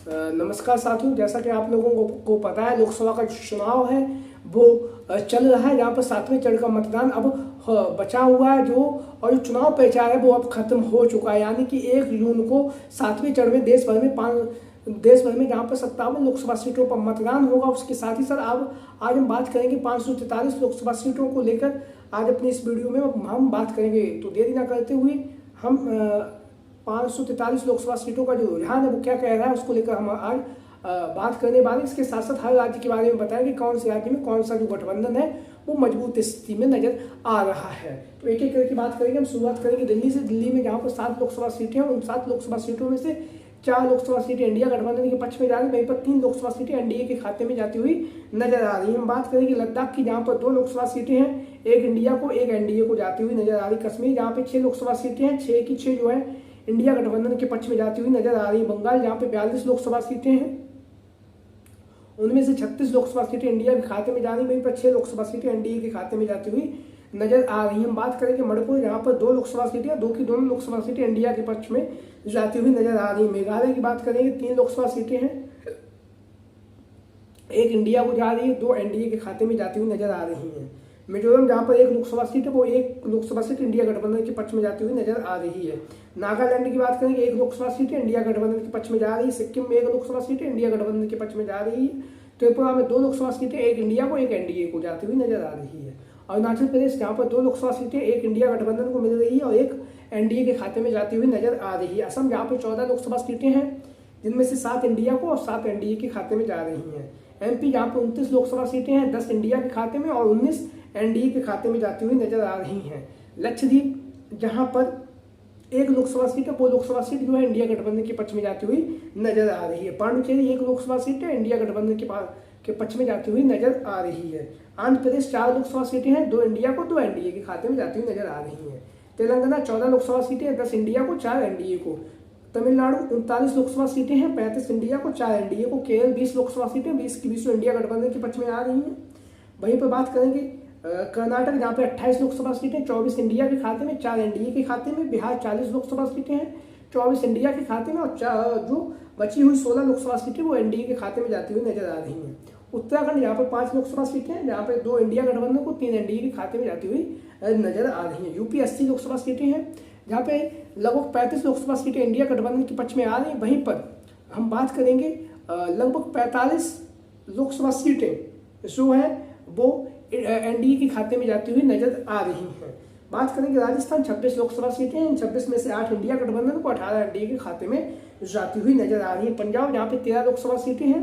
नमस्कार साथियों, जैसा कि आप लोगों को पता है लोकसभा का जो चुनाव है वो चल रहा है। यहाँ पर 7वें चरण का मतदान अब बचा हुआ है और जो चुनाव प्रचार है वो अब खत्म हो चुका है। यानी कि 1 जून को 7वें चरण में देश भर में जहाँ पर 57 लोकसभा सीटों पर मतदान होगा। उसके साथ ही सर आज हम बात करेंगे 543 लोकसभा सीटों को लेकर। आज अपनी इस वीडियो में हम बात करेंगे, तो देरी ना करते हुए हम 543 लोकसभा सीटों का जो रुझान है वो क्या कह रहा है उसको लेकर हम आज बात करने वाले। इसके साथ साथ हर राज्य के बारे में बताएंगे कौन से राज्य में कौन सा जो गठबंधन है वो मजबूत स्थिति में नजर आ रहा है। तो एक एक करके बात करेंगे। हम शुरुआत करेंगे दिल्ली से। दिल्ली में जहाँ पर 7 लोकसभा सीटें हैं, उन 7 लोकसभा सीटों में से 4 लोकसभा सीटें इंडिया गठबंधन के पक्ष में जा रही है, वहीं पर 3 लोकसभा सीटें एनडीए के खाते में जाती हुई नजर आ रही है। हम बात करेंगे लद्दाख की, जहाँ पर 2 लोकसभा सीटें हैं, एक इंडिया को एक एनडीए को जाती हुई नजर आ रही। कश्मीर जहाँ पे 6 लोकसभा सीटें हैं, 6 की 6 जो है इंडिया गठबंधन के पक्ष में जाती हुई नजर आ रही है। बंगाल जहाँ पे 42 लोकसभा सीटें हैं, उनमें से 36 लोकसभा सीटें इंडिया के खाते में जा रही, वहीं पर 6 लोकसभा सीटें एनडीए के खाते में जाती हुई नजर आ रही है। हम बात करेंगे मणिपुर, जहाँ पर 2 लोकसभा सीटें, 2 की दोनों लोकसभा सीटें इंडिया के पक्ष में जाती हुई नजर आ रही है। मेघालय की बात करेंगे, 3 लोकसभा सीटें हैं, 1 इंडिया को जा रही है, 2 एनडीए के खाते में जाती हुई नजर आ रही है। मिजोरम जहाँ पर 1 लोकसभा सीट है, वो 1 लोकसभा सीट इंडिया गठबंधन के पक्ष में जाती हुई नजर आ रही है। नागालैंड की बात करेंगे, 1 लोकसभा सीट इंडिया गठबंधन के पक्ष में जा रही है। सिक्किम में 1 लोकसभा सीट इंडिया गठबंधन के पक्ष में जा रही है। त्रिपुरा में 2 लोकसभा सीटें, 1 इंडिया को एक एनडीए को जाती हुई नजर आ रही है। अरुणाचल प्रदेश जहाँ पर 2 लोकसभा सीटें, 1 इंडिया गठबंधन को मिल रही है और 1 एनडीए के खाते में जाती हुई नजर आ रही है। असम जहाँ पर 14 लोकसभा सीटें हैं, जिनमें से 7 इंडिया को और 7 एनडीए के खाते में जा रही हैं। एमपी जहाँ पर 29 लोकसभा सीटें हैं, 10 इंडिया के खाते में और 19 एनडीए के खाते में जाती हुई नजर आ रही हैं। लक्षद्वीप जहाँ पर 1 लोकसभा सीट है, वो लोकसभा सीट जो है इंडिया गठबंधन के पक्ष में जाती हुई नजर आ रही है। पांडुचेरी 1 लोकसभा सीट है, इंडिया गठबंधन के पक्ष में जाती हुई नजर आ रही है। आंध्र प्रदेश 4 लोकसभा सीटें हैं, 2 इंडिया को 2 एनडीए के खाते में जाती हुई नजर आ रही है। तेलंगाना 14 लोकसभा सीटें, 10 इंडिया को 4 एनडीए को। तमिलनाडु 39 लोकसभा सीटें हैं, 35 इंडिया को 4 एनडीए को। केरल 20 लोकसभा सीटें, 20 की 20 इंडिया गठबंधन के पक्ष में आ रही हैं। वहीं पर बात करेंगे कर्नाटक, जहाँ पे 28 लोकसभा सीटें, 24 इंडिया के खाते में, 4 एनडीए के खाते में। बिहार 40 लोकसभा सीटें हैं, 24 इंडिया के खाते में और जो बची हुई 16 लोकसभा सीटें वो एनडीए के खाते में जाती हुई नजर आ रही हैं। उत्तराखंड यहाँ पर 5 लोकसभा सीटें हैं, जहाँ पर 2 इंडिया गठबंधन को, 3 एनडीए के खाते में जाती हुई नजर आ रही हैं। यूपी 80 लोकसभा सीटें हैं, जहाँ पे लगभग 35 लोकसभा सीटें इंडिया गठबंधन के पक्ष में आ रही हैं। वहीं पर हम बात करेंगे लगभग 45 लोकसभा सीटें जो है वो एनडीए के खाते में जाती हुई नजर आ रही हैं। बात करेंगे राजस्थान 26 लोकसभा सीटें हैं, 26 में से 8 इंडिया गठबंधन को, 18 एनडीए के खाते में जाती हुई नजर आ रही है। पंजाब जहाँ पे 13 लोकसभा सीटें हैं,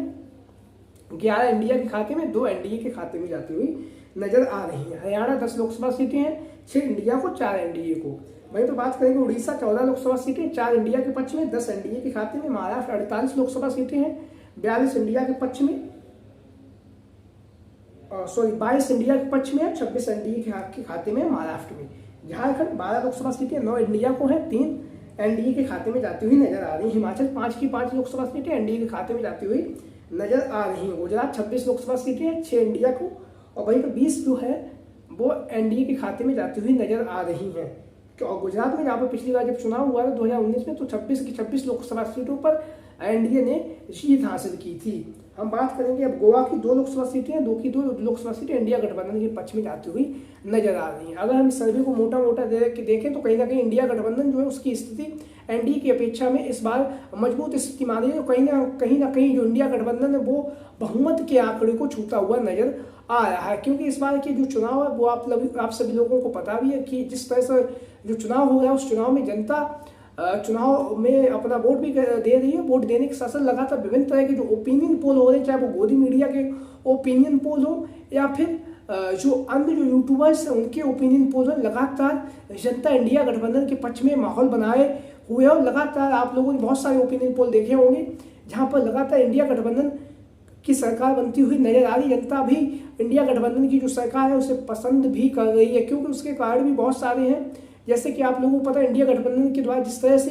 11 इंडिया के खाते में, 2 एनडीए के खाते में जाती हुई नजर आ रही है। हरियाणा 10 लोकसभा सीटें हैं, 6 इंडिया को 4 एनडीए को। वहीं तो बात करेंगे उड़ीसा 14 लोकसभा सीटें, 4 इंडिया के पक्ष में, 10 एनडीए के खाते में। महाराष्ट्र 48 लोकसभा सीटें हैं, 42 इंडिया के पक्ष में, 22 इंडिया के पक्ष में है, 26 एनडीए के खाते में महाराष्ट्र में। झारखंड 12 लोकसभा सीटें, 9 इंडिया को है, 3 एनडीए के खाते में जाती हुई नजर आ रही है। हिमाचल 5 की 5 लोकसभा सीटें एनडीए के खाते में जाती हुई नजर आ रही है। गुजरात 26 लोकसभा सीटें हैं, 6 इंडिया को और वहीं पर 20 जो है वो एनडीए के खाते में जाती हुई नजर आ रही हैं। और गुजरात में जहाँ पर पिछली बार जब चुनाव हुआ था 2019 में, तो 26 की 26 लोकसभा सीटों पर एनडीए ने जीत हासिल की थी। हम बात करेंगे अब गोवा की 2 लोकसभा सीटें, 2 की 2 लोकसभा सीटें इंडिया गठबंधन के पक्ष में जाती हुई नजर आ रही हैं। अगर हम इस सर्वे को मोटा मोटा देखें तो कहीं ना कहीं इंडिया गठबंधन जो है उसकी स्थिति एनडीए की अपेक्षा में इस बार मजबूत स्थिति मानी है। कहीं ना कहीं जो इंडिया गठबंधन है वो बहुमत के आंकड़े को छूता हुआ नजर आ रहा है, क्योंकि इस बार के जो चुनाव है वो आप सभी लोगों को पता भी है कि जिस तरह से जो चुनाव हो रहा है उस चुनाव में जनता चुनाव में अपना वोट भी दे रही है। वोट देने के साथ साथ लगातार विभिन्न तरह के जो ओपिनियन पोल हो रहे हैं, चाहे वो गोदी मीडिया के ओपिनियन पोल हो या फिर जो अन्य जो यूट्यूबर्स हैं उनके ओपिनियन पोल हो, लगातार जनता इंडिया गठबंधन के पक्ष में माहौल बनाए हुए और लगातार आप लोगों ने बहुत सारे ओपिनियन पोल देखे होंगे जहाँ पर लगातार इंडिया गठबंधन की सरकार बनती हुई नजर आ रही। जनता भी इंडिया गठबंधन की जो सरकार है उसे पसंद भी कर रही है, क्योंकि उसके कारण भी बहुत सारे हैं। जैसे कि आप लोगों को पता है इंडिया गठबंधन के द्वारा जिस तरह से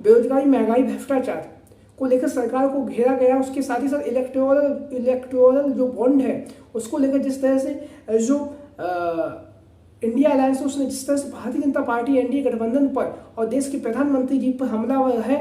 बेरोजगारी, महंगाई, भ्रष्टाचार को लेकर सरकार को घेरा गया, उसके साथ ही साथ इलेक्टोरल जो बॉन्ड है उसको लेकर जिस तरह से जो इंडिया अलायंस उसने जिस तरह से भारतीय जनता पार्टी एनडीए गठबंधन पर और देश के प्रधानमंत्री जी पर हमला है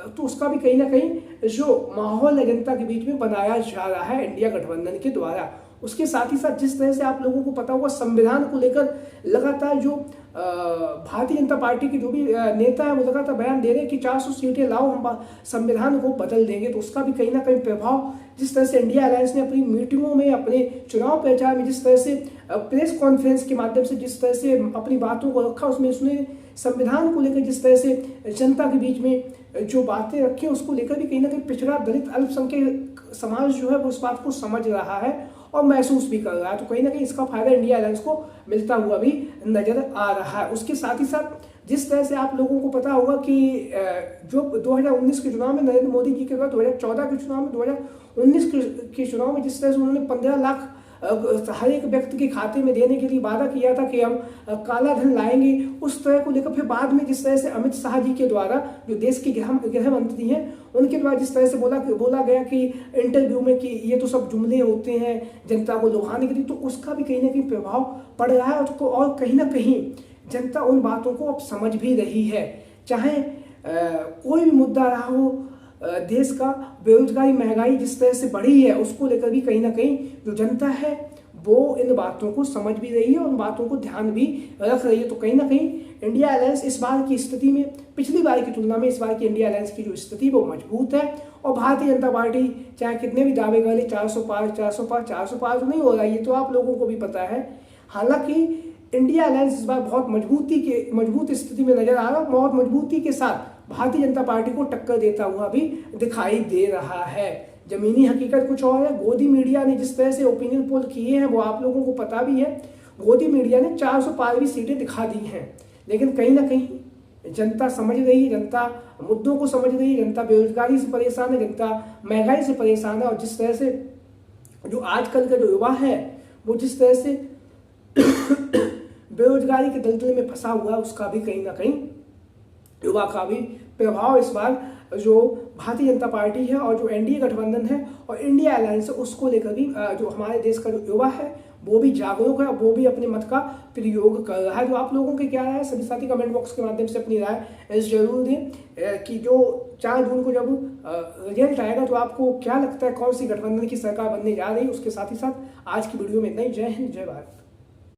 तो उसका भी कहीं ना कहीं जो माहौल है जनता के बीच में बनाया जा रहा है इंडिया गठबंधन के द्वारा। उसके साथ ही साथ जिस तरह से आप लोगों को पता होगा संविधान को लेकर लगातार जो भारतीय जनता पार्टी के जो भी नेता है वो लगातार बयान दे रहे हैं कि 400 सीटें लाओ, हम संविधान को बदल देंगे। तो उसका भी कहीं ना कहीं प्रभाव जिस तरह से इंडिया अलायंस ने अपनी मीटिंगों में, अपने चुनाव प्रचार में, जिस तरह से प्रेस कॉन्फ्रेंस के माध्यम से जिस तरह से अपनी बातों को रखा, उसमें उसने संविधान को लेकर जिस तरह से जनता के बीच में जो बातें रखी उसको लेकर भी कहीं ना कहीं पिछड़ा दलित अल्पसंख्यक समाज जो है वो इस बात को समझ रहा है और महसूस भी कर रहा है। तो कहीं ना कहीं इसका फायदा इंडिया अलायंस को मिलता हुआ भी नजर आ रहा है। उसके साथ ही साथ जिस तरह से आप लोगों को पता होगा कि जो 2019 के चुनाव में नरेंद्र मोदी जी के बाद 2014 के चुनाव में, 2019 के चुनाव में जिस तरह से उन्होंने 15 लाख हर एक व्यक्ति के खाते में देने के लिए वादा किया था कि हम काला धन लाएंगे, उस तरह को लेकर फिर बाद में जिस तरह से अमित शाह जी के द्वारा, जो देश के गृह मंत्री हैं, उनके द्वारा जिस तरह से बोला गया कि इंटरव्यू में कि ये तो सब जुमले होते हैं जनता को लुभाने के लिए, तो उसका भी कहीं ना कहीं प्रभाव पड़ रहा है। और कहीं ना कहीं जनता उन बातों को अब समझ भी रही है। चाहे कोई भी मुद्दा रहा हो देश का, बेरोजगारी, महंगाई जिस तरह से बढ़ी है, उसको लेकर भी कहीं ना कहीं जो जनता है वो इन बातों को समझ भी रही है, उन बातों को ध्यान भी रख रही है। तो कहीं ना कहीं इंडिया अलायंस इस बार की स्थिति में पिछली बार की तुलना में इस बार की इंडिया अलायंस की जो स्थिति वो मजबूत है। और भारतीय जनता पार्टी चाहे कितने भी दावे कर ले 400 पार नहीं हो रहा, ये तो आप लोगों को भी पता है। हालांकि इंडिया अलायंस इस बार बहुत मजबूत स्थिति में नजर आ रहा है, बहुत मजबूती के साथ भारतीय जनता पार्टी को टक्कर देता हुआ भी दिखाई दे रहा है। जमीनी हकीकत कुछ और है। गोदी मीडिया ने जिस तरह से ओपिनियन पोल किए हैं वो आप लोगों को पता भी है। गोदी मीडिया ने 400 पार भी सीटें दिखा दी हैं, लेकिन कहीं ना कहीं जनता समझ रही है, जनता मुद्दों को समझ रही है, जनता बेरोजगारी से परेशान है, जनता महंगाई से परेशान है। और जिस तरह से जो आजकल का जो युवा है वो जिस तरह से बेरोजगारी के दलदल में फंसा हुआ है, उसका भी कहीं ना कहीं युवा का भी प्रभाव इस बार जो भारतीय जनता पार्टी है और जो एनडीए गठबंधन है और इंडिया अलायंस है उसको लेकर भी जो हमारे देश का जो युवा है वो भी जागरूक है, वो भी अपने मत का प्रयोग कर रहा है। जो आप लोगों के क्या राय है, सभी साथी कमेंट बॉक्स के माध्यम से अपनी राय जरूर दें कि जो 4 जून को जब रिजल्ट आएगा तो आपको क्या लगता है कौन सी गठबंधन की सरकार बनने जा रही है। उसके साथ ही साथ आज की वीडियो में इतना ही। जय हिंद, जय भारत।